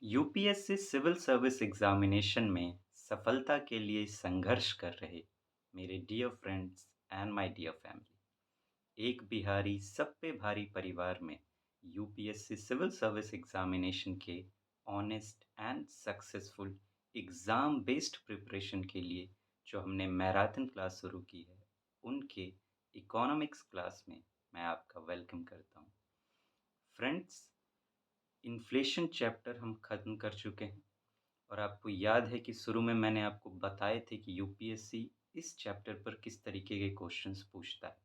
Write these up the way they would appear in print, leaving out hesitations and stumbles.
UPSC civil service examination में सफलता के लिए संघर्ष कर रहे मेरे dear friends and my dear family, एक बिहारी सब पे भारी परिवार में यूपीएससी सिविल सर्विस एग्जामिनेशन के honest and successful exam based preparation के लिए जो हमने मैराथन क्लास शुरू की है, उनके इकोनॉमिक्स क्लास में मैं आपका वेलकम करता हूँ। फ्रेंड्स, इन्फ्लेशन चैप्टर हम ख़त्म कर चुके हैं और आपको याद है कि शुरू में मैंने आपको बताए थे कि यूपीएससी इस चैप्टर पर किस तरीके के क्वेश्चंस पूछता है।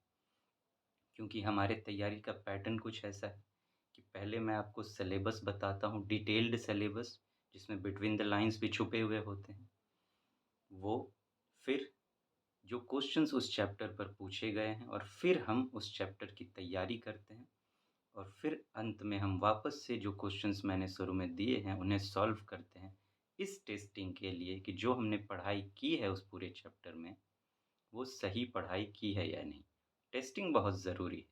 क्योंकि हमारे तैयारी का पैटर्न कुछ ऐसा है कि पहले मैं आपको सिलेबस बताता हूँ, डिटेल्ड सिलेबस जिसमें बिटवीन द लाइंस भी छुपे हुए होते हैं। वो फिर जो क्वेश्चंस उस चैप्टर पर पूछे गए हैं और फिर हम उस चैप्टर की तैयारी करते हैं और फिर अंत में हम वापस से जो क्वेश्चंस मैंने शुरू में दिए हैं उन्हें सॉल्व करते हैं, इस टेस्टिंग के लिए कि जो हमने पढ़ाई की है उस पूरे चैप्टर में वो सही पढ़ाई की है या नहीं। टेस्टिंग बहुत ज़रूरी है।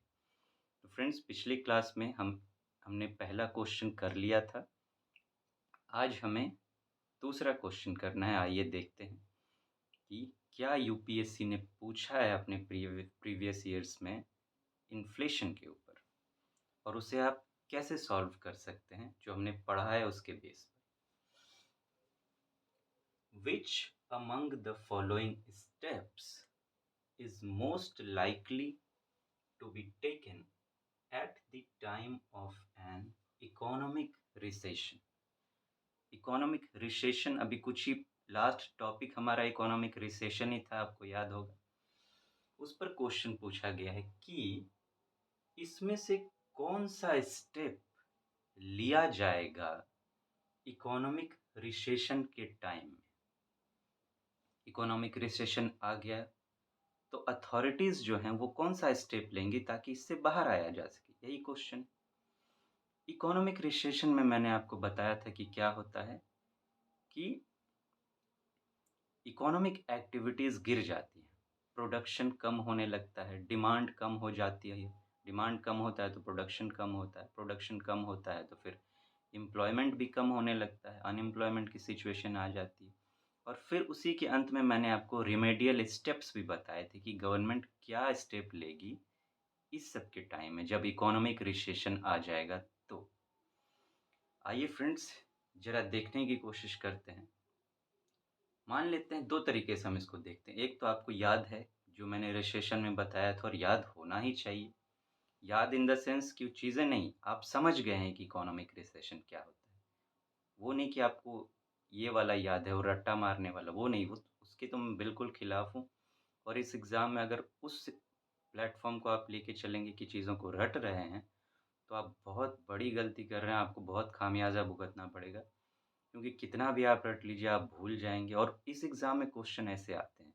तो फ्रेंड्स, पिछली क्लास में हमने पहला क्वेश्चन कर लिया था। आज हमें दूसरा क्वेश्चन करना है। आइए देखते हैं कि क्या यूपीएससी ने पूछा है अपने प्रीवियस ईयर्स में इन्फ्लेशन के ऊपर और उसे आप कैसे सॉल्व कर सकते हैं जो हमने पढ़ा है उसके बेस पर। Which among the following steps is most likely to be taken at the time of an economic recession? Economic recession, अभी कुछ ही लास्ट टॉपिक हमारा इकोनॉमिक रिसेशन ही था, आपको याद होगा। उस पर क्वेश्चन पूछा गया है कि इसमें से कौन सा स्टेप लिया जाएगा इकोनॉमिक रिसेशन के टाइम में। इकोनॉमिक रिसेशन आ गया तो अथॉरिटीज़ जो हैं वो कौन सा स्टेप लेंगी ताकि इससे बाहर आया जा सके, यही क्वेश्चन। इकोनॉमिक रिसेशन में मैंने आपको बताया था कि क्या होता है कि इकोनॉमिक एक्टिविटीज़ गिर जाती हैं, प्रोडक्शन कम होने लगता है, डिमांड कम हो जाती है। डिमांड कम होता है तो प्रोडक्शन कम होता है, प्रोडक्शन कम होता है तो फिर एम्प्लॉयमेंट भी कम होने लगता है, अनएम्प्लॉयमेंट की सिचुएशन आ जाती है। और फिर उसी के अंत में मैंने आपको रिमेडियल स्टेप्स भी बताए थे कि गवर्नमेंट क्या स्टेप लेगी इस सब के टाइम में जब इकोनॉमिक रिसेशन आ जाएगा। तो आइए फ्रेंड्स, ज़रा देखने की कोशिश करते हैं। मान लेते हैं दो तरीके से हम इसको देखते हैं। एक तो आपको याद है जो मैंने रिसेशन में बताया था और याद होना ही चाहिए। याद इन द सेंस कि चीज़ें नहीं, आप समझ गए हैं कि इकोनॉमिक रिसेशन क्या होता है। वो नहीं कि आपको ये वाला याद है और रट्टा मारने वाला, वो नहीं, वो उसके तो मैं बिल्कुल खिलाफ़ हूँ। और इस एग्ज़ाम में अगर उस प्लेटफ़ॉर्म को आप लेके चलेंगे कि चीज़ों को रट रहे हैं, तो आप बहुत बड़ी गलती कर रहे हैं, आपको बहुत खामियाज़ा भुगतना पड़ेगा। क्योंकि कितना भी आप रट लीजिए आप भूल जाएँगे और इस एग्ज़ाम में क्वेश्चन ऐसे आते हैं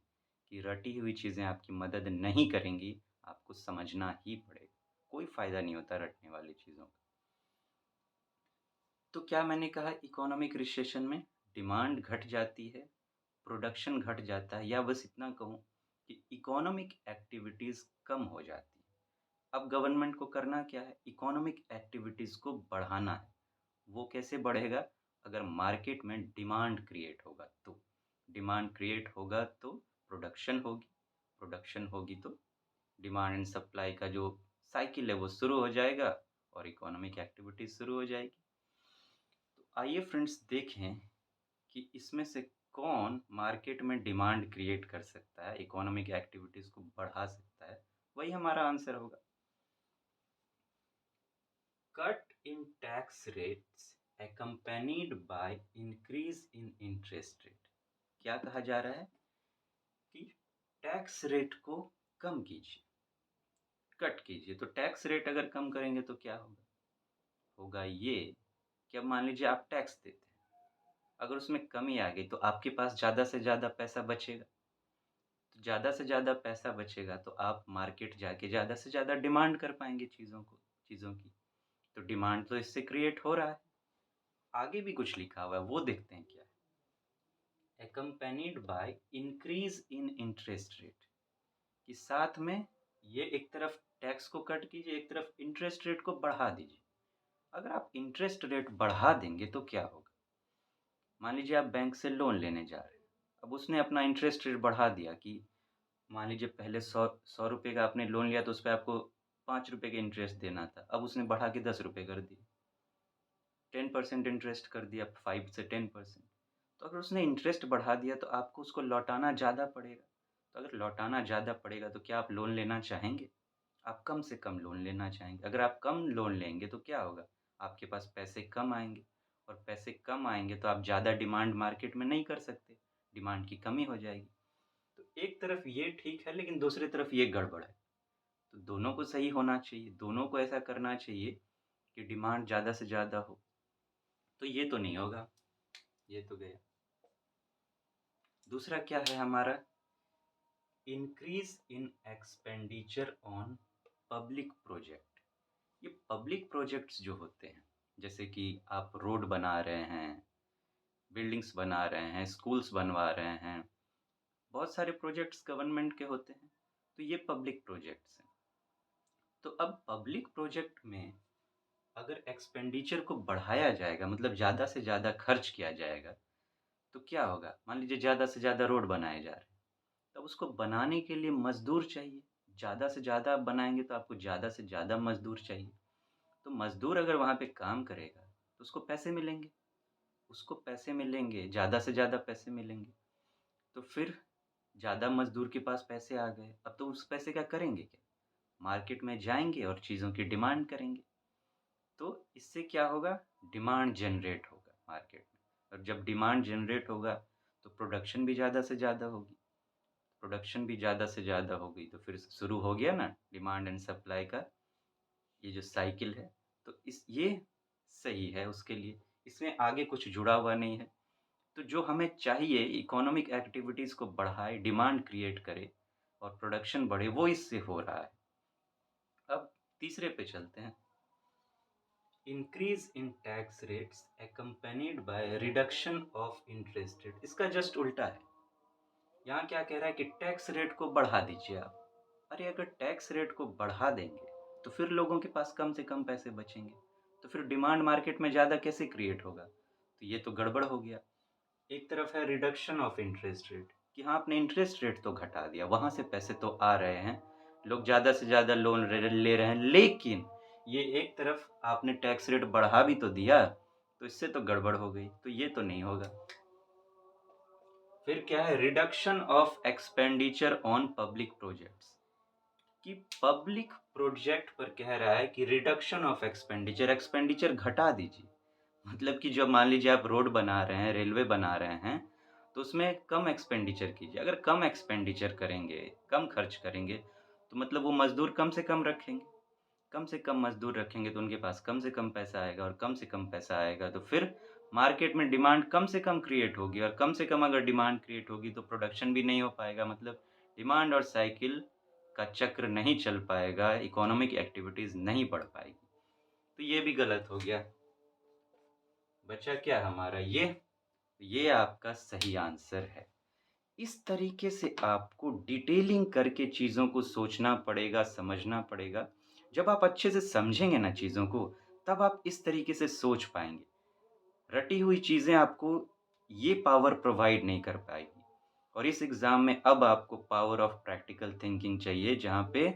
कि रटी हुई चीज़ें आपकी मदद नहीं करेंगी, आपको समझना ही पड़ेगा। कोई फ़ायदा नहीं होता रटने वाली चीज़ों का। तो क्या मैंने कहा, इकोनॉमिक रिसेशन में डिमांड घट जाती है, प्रोडक्शन घट जाता है, या बस इतना कहूँ कि इकोनॉमिक एक्टिविटीज़ कम हो जाती है। अब गवर्नमेंट को करना क्या है, इकोनॉमिक एक्टिविटीज़ को बढ़ाना है। वो कैसे बढ़ेगा? अगर मार्केट में डिमांड क्रिएट होगा तो। डिमांड क्रिएट होगा तो प्रोडक्शन होगी, प्रोडक्शन होगी तो डिमांड एंड सप्लाई का जो साइकिल है वो शुरू हो जाएगा और इकोनॉमिक एक्टिविटीज़ शुरू हो जाएगी। तो आइए फ्रेंड्स देखें कि इसमें से कौन मार्केट में डिमांड क्रिएट कर सकता है, इकोनॉमिक एक्टिविटीज़ को बढ़ा सकता है। वही हमारा आंसर होगा। Cut in tax rates accompanied by increase in interest rate। क्या कहा जा रहा है कि टैक्स रेट को कम कीजिए, कट कीजिए। तो टैक्स रेट अगर कम करेंगे तो क्या होगा? होगा ये कि अब मान लीजिए आप टैक्स देते हैं, अगर उसमें कमी आ गई तो आपके पास ज़्यादा से ज़्यादा पैसा बचेगा। तो ज़्यादा से ज़्यादा पैसा बचेगा तो आप मार्केट जाके ज़्यादा से ज़्यादा डिमांड कर पाएँगे चीज़ों की। तो डिमांड तो इससे क्रिएट हो रहा है। आगे भी कुछ लिखा हुआ है, वो देखते हैं क्या है। accompanied by increase in interest rate, कि साथ में ये एक तरफ टैक्स को कट कीजिए, एक तरफ इंटरेस्ट रेट को बढ़ा दीजिए। अगर आप इंटरेस्ट रेट बढ़ा देंगे तो क्या होगा? मान लीजिए आप बैंक से लोन लेने जा रहे हैं, अब उसने अपना इंटरेस्ट रेट बढ़ा दिया कि मान लीजिए पहले 100 का आपने लोन लिया तो उसपे आपको ₹5 का इंटरेस्ट देना था, अब उसने बढ़ा के ₹10 कर दिए, 10% इंटरेस्ट कर दिया, 5 से 10%। तो अगर उसने इंटरेस्ट बढ़ा दिया तो आपको उसको लौटाना ज़्यादा पड़ेगा। तो अगर लौटाना ज़्यादा पड़ेगा तो क्या आप लोन लेना चाहेंगे? आप कम से कम लोन लेना चाहेंगे। अगर आप कम लोन लेंगे तो क्या होगा? आपके पास पैसे कम आएँगे और पैसे कम आएँगे तो आप ज़्यादा डिमांड मार्केट में नहीं कर सकते, डिमांड की कमी हो जाएगी। तो एक तरफ ये ठीक है लेकिन दूसरी तरफ ये गड़बड़ है। तो दोनों को सही होना चाहिए, दोनों को ऐसा करना चाहिए कि डिमांड ज़्यादा से ज़्यादा हो। तो ये तो नहीं होगा, ये तो गया। दूसरा क्या है हमारा? Increase in expenditure on public project. ये पब्लिक प्रोजेक्ट्स जो होते हैं, जैसे कि आप रोड बना रहे हैं, बिल्डिंग्स बना रहे हैं, स्कूल्स बनवा रहे हैं, बहुत सारे प्रोजेक्ट्स गवर्नमेंट के होते हैं, तो ये पब्लिक प्रोजेक्ट्स हैं। तो अब पब्लिक प्रोजेक्ट में अगर एक्सपेंडिचर को बढ़ाया जाएगा, मतलब ज़्यादा से ज़्यादा खर्च किया जाएगा, तो क्या होगा? मान लीजिए ज़्यादा से ज़्यादा रोड बनाए जा रहे हैं, तब उसको बनाने के लिए मज़दूर चाहिए। ज़्यादा से ज़्यादा आप बनाएँगे तो आपको ज़्यादा से ज़्यादा मज़दूर चाहिए। तो मज़दूर अगर वहाँ पे काम करेगा, तो उसको पैसे मिलेंगे। उसको पैसे मिलेंगे, ज़्यादा से ज़्यादा पैसे मिलेंगे। तो फिर ज़्यादा मज़दूर के पास पैसे आ गए, अब तो उस पैसे का करेंगे क्या? मार्केट में जाएँगे और चीज़ों की डिमांड करेंगे। तो इससे क्या होगा? डिमांड जनरेट होगा मार्केट में और जब डिमांड जनरेट होगा, तो प्रोडक्शन भी ज़्यादा से ज़्यादा होगी। प्रोडक्शन भी ज़्यादा से ज़्यादा हो गई तो फिर शुरू हो गया ना डिमांड एंड सप्लाई का ये जो साइकिल है। तो इस ये सही है उसके लिए, इसमें आगे कुछ जुड़ा हुआ नहीं है। तो जो हमें चाहिए इकोनॉमिक एक्टिविटीज़ को बढ़ाए, डिमांड क्रिएट करे और प्रोडक्शन बढ़े, वो इससे हो रहा है। अब तीसरे पे चलते हैं। Increase in tax rates accompanied by reduction of interest rate. इसका जस्ट उल्टा है। यहाँ क्या कह रहा है कि टैक्स रेट को बढ़ा दीजिए आप। अरे अगर टैक्स रेट को बढ़ा देंगे तो फिर लोगों के पास कम से कम पैसे बचेंगे, तो फिर डिमांड मार्केट में ज़्यादा कैसे क्रिएट होगा? तो ये तो गड़बड़ हो गया। एक तरफ है रिडक्शन ऑफ इंटरेस्ट रेट कि हाँ आपने इंटरेस्ट रेट तो घटा दिया, वहाँ से पैसे तो आ रहे हैं, लोग ज़्यादा से ज़्यादा लोन ले रहे हैं, लेकिन ये एक तरफ आपने टैक्स रेट बढ़ा भी तो दिया, तो इससे तो गड़बड़ हो गई, तो ये तो नहीं होगा। फिर क्या है? Reduction of expenditure on public projects कि पब्लिक प्रोजेक्ट पर कह रहा है कि रिडक्शन ऑफ एक्सपेंडिचर, एक्सपेंडिचर घटा दीजिए। मतलब कि जब मान लीजिए आप रोड बना रहे हैं, रेलवे बना रहे हैं, तो उसमें कम एक्सपेंडिचर कीजिए। अगर कम एक्सपेंडिचर करेंगे, कम खर्च करेंगे, तो मतलब वो मज़दूर कम से कम रखेंगे। कम से कम मज़दूर रखेंगे तो उनके पास कम से कम पैसा आएगा और कम से कम पैसा आएगा तो फिर मार्केट में डिमांड कम से कम क्रिएट होगी और कम से कम अगर डिमांड क्रिएट होगी तो प्रोडक्शन भी नहीं हो पाएगा। मतलब डिमांड और साइकिल का चक्र नहीं चल पाएगा, इकोनॉमिक एक्टिविटीज़ नहीं बढ़ पाएगी। तो ये भी गलत हो गया। बचा क्या हमारा ये आपका सही आंसर है। इस तरीके से आपको डिटेलिंग करके चीज़ों को सोचना पड़ेगा, समझना पड़ेगा। जब आप अच्छे से समझेंगे ना चीज़ों को, तब आप इस तरीके से सोच पाएँगे। रटी हुई चीज़ें आपको ये पावर प्रोवाइड नहीं कर पाएगी। और इस एग्ज़ाम में अब आपको पावर ऑफ प्रैक्टिकल थिंकिंग चाहिए, जहाँ पे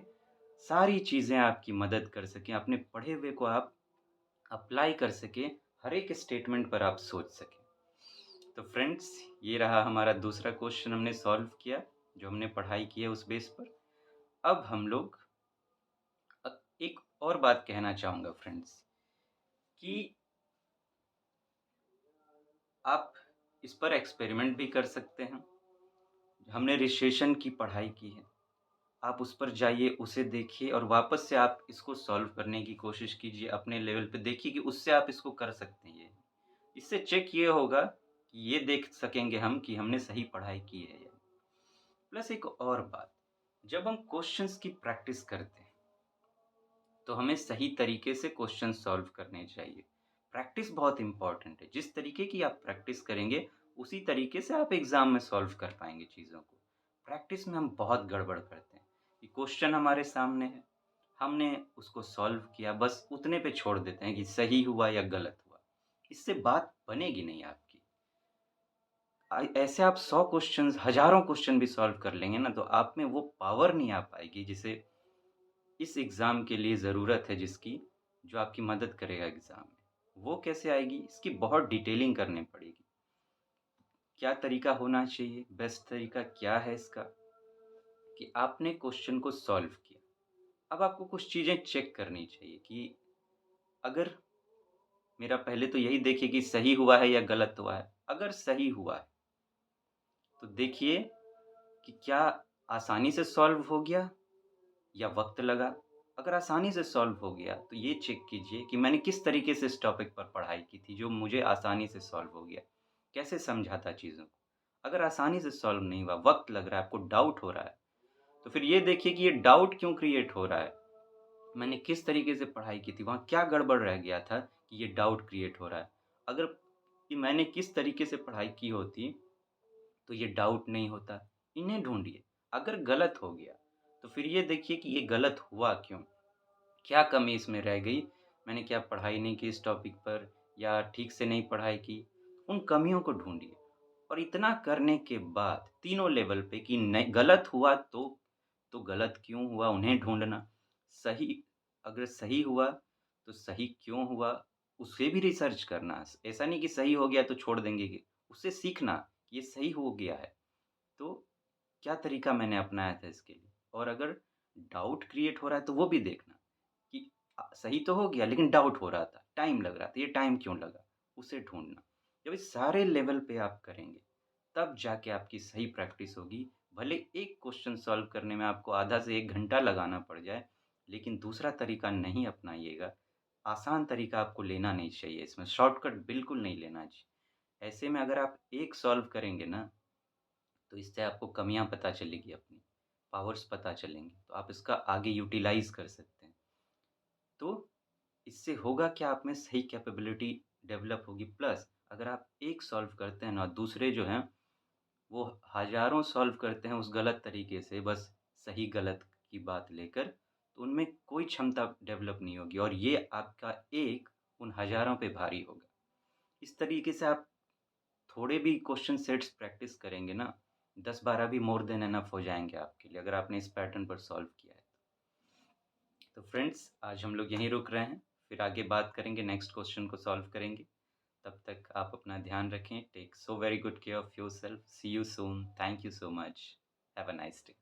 सारी चीज़ें आपकी मदद कर सकें, अपने पढ़े हुए को आप अप्लाई कर सकें, हर एक स्टेटमेंट पर आप सोच सकें। तो फ्रेंड्स, ये रहा हमारा दूसरा क्वेश्चन हमने सॉल्व किया, जो हमने पढ़ाई की है उस बेस पर। अब हम लोग एक और बात कहना चाहूँगा फ्रेंड्स कि आप इस पर एक्सपेरिमेंट भी कर सकते हैं। हमने रिसेशन की पढ़ाई की है, आप उस पर जाइए, उसे देखिए और वापस से आप इसको सॉल्व करने की कोशिश कीजिए अपने लेवल पे, देखिए कि उससे आप इसको कर सकते हैं। इससे चेक ये होगा कि ये देख सकेंगे हम कि हमने सही पढ़ाई की है या नहीं। प्लस एक और बात, जब हम क्वेश्चंस की प्रैक्टिस करते हैं तो हमें सही तरीके से क्वेश्चन सॉल्व करने चाहिए। प्रैक्टिस बहुत इंपॉर्टेंट है, जिस तरीके की आप प्रैक्टिस करेंगे उसी तरीके से आप एग्ज़ाम में सॉल्व कर पाएंगे चीज़ों को। प्रैक्टिस में हम बहुत गड़बड़ करते हैं कि क्वेश्चन हमारे सामने है, हमने उसको सॉल्व किया, बस उतने पे छोड़ देते हैं कि सही हुआ या गलत हुआ। इससे बात बनेगी नहीं आपकी। ऐसे आप 100 क्वेश्चंस, हज़ारों क्वेश्चन भी सॉल्व कर लेंगे ना, तो आप में वो पावर नहीं आ पाएगी जिसे इस एग्ज़ाम के लिए ज़रूरत है जिसकी, जो आपकी मदद करेगा एग्ज़ाम में। वो कैसे आएगी? इसकी बहुत डिटेलिंग करनी पड़ेगी। क्या तरीका होना चाहिए? बेस्ट तरीका क्या है इसका? कि आपने क्वेश्चन को सॉल्व किया। अब आपको कुछ चीज़ें चेक करनी चाहिए कि अगर मेरा पहले तो यही देखिए कि सही हुआ है या गलत हुआ है। अगर सही हुआ है, तो देखिए कि क्या आसानी से सॉल्व हो गया या वक़्त लगा? अगर आसानी से सॉल्व हो गया, तो ये चेक कीजिए कि मैंने किस तरीके से इस टॉपिक पर पढ़ाई की थी, जो मुझे आसानी से सॉल्व हो गया। कैसे समझा था चीज़ों को? अगर आसानी से सॉल्व नहीं हुआ, वक़्त लग रहा है, आपको डाउट हो रहा है, तो फिर ये देखिए कि ये डाउट क्यों क्रिएट हो रहा है? मैंने किस तरीके से पढ़ाई की थी, वहाँ क्या गड़बड़ रह गया था कि ये डाउट क्रिएट हो रहा है? अगर कि मैंने किस तरीके से पढ़ाई की होती, तो ये डाउट नहीं होता। इन्हें ढूँढिए। अगर गलत हो गया, तो फिर ये देखिए कि ये गलत हुआ क्यों? क्या कमी इसमें रह गई? मैंने क्या पढ़ाई नहीं की इस टॉपिक पर या ठीक से नहीं पढ़ाई की? उन कमियों को ढूँढिए और इतना करने के बाद तीनों लेवल पे कि नहीं गलत हुआ तो गलत क्यों हुआ उन्हें ढूँढना, सही अगर सही हुआ तो सही क्यों हुआ, उसे भी रिसर्च करना। ऐसा नहीं कि सही हो गया तो छोड़ देंगे कि उससे सीखना कि ये सही हो गया है, तो क्या तरीका मैंने अपनाया था इसके लिए? और अगर डाउट क्रिएट हो रहा है तो वो भी देखना कि सही तो हो गया लेकिन डाउट हो रहा था, टाइम लग रहा था, ये टाइम क्यों लगा? उसे ढूँढना। जब इस सारे लेवल पे आप करेंगे, तब जाके आपकी सही प्रैक्टिस होगी। भले एक क्वेश्चन सॉल्व करने में आपको आधा से 1 घंटा लगाना पड़ जाए, लेकिन दूसरा तरीका नहीं अपनाइएगा। आसान तरीका आपको लेना नहीं चाहिए इसमें, शॉर्टकट बिल्कुल नहीं लेना चाहिए। ऐसे में अगर आप एक सॉल्व करेंगे ना, तो इससे आपको कमियाँ पता चलेगी अपनी, पावर्स पता चलेंगी, तो आप इसका आगे यूटिलाइज़ कर सकते हैं। तो इससे होगा क्या आप में सही कैपेबिलिटी डेवलप होगी प्लस अगर आप एक सॉल्व करते हैं ना, दूसरे जो हैं वो हज़ारों सॉल्व करते हैं उस गलत तरीके से बस सही-गलत की बात लेकर, तो उनमें कोई क्षमता डेवलप नहीं होगी और ये आपका एक उन हज़ारों पे भारी होगा। इस तरीके से आप थोड़े भी क्वेश्चन सेट्स प्रैक्टिस करेंगे ना, 10-12 भी मोर देन इनफ हो जाएँगे आपके लिए, अगर आपने इस पैटर्न पर सॉल्व किया है। तो फ्रेंड्स, आज हम लोग यहीं रुक रहे हैं, फिर आगे बात करेंगे, नेक्स्ट क्वेश्चन को सॉल्व करेंगे। तब तक आप अपना ध्यान रखें, take so very good care of yourself, see you soon, thank you so much, have a nice day.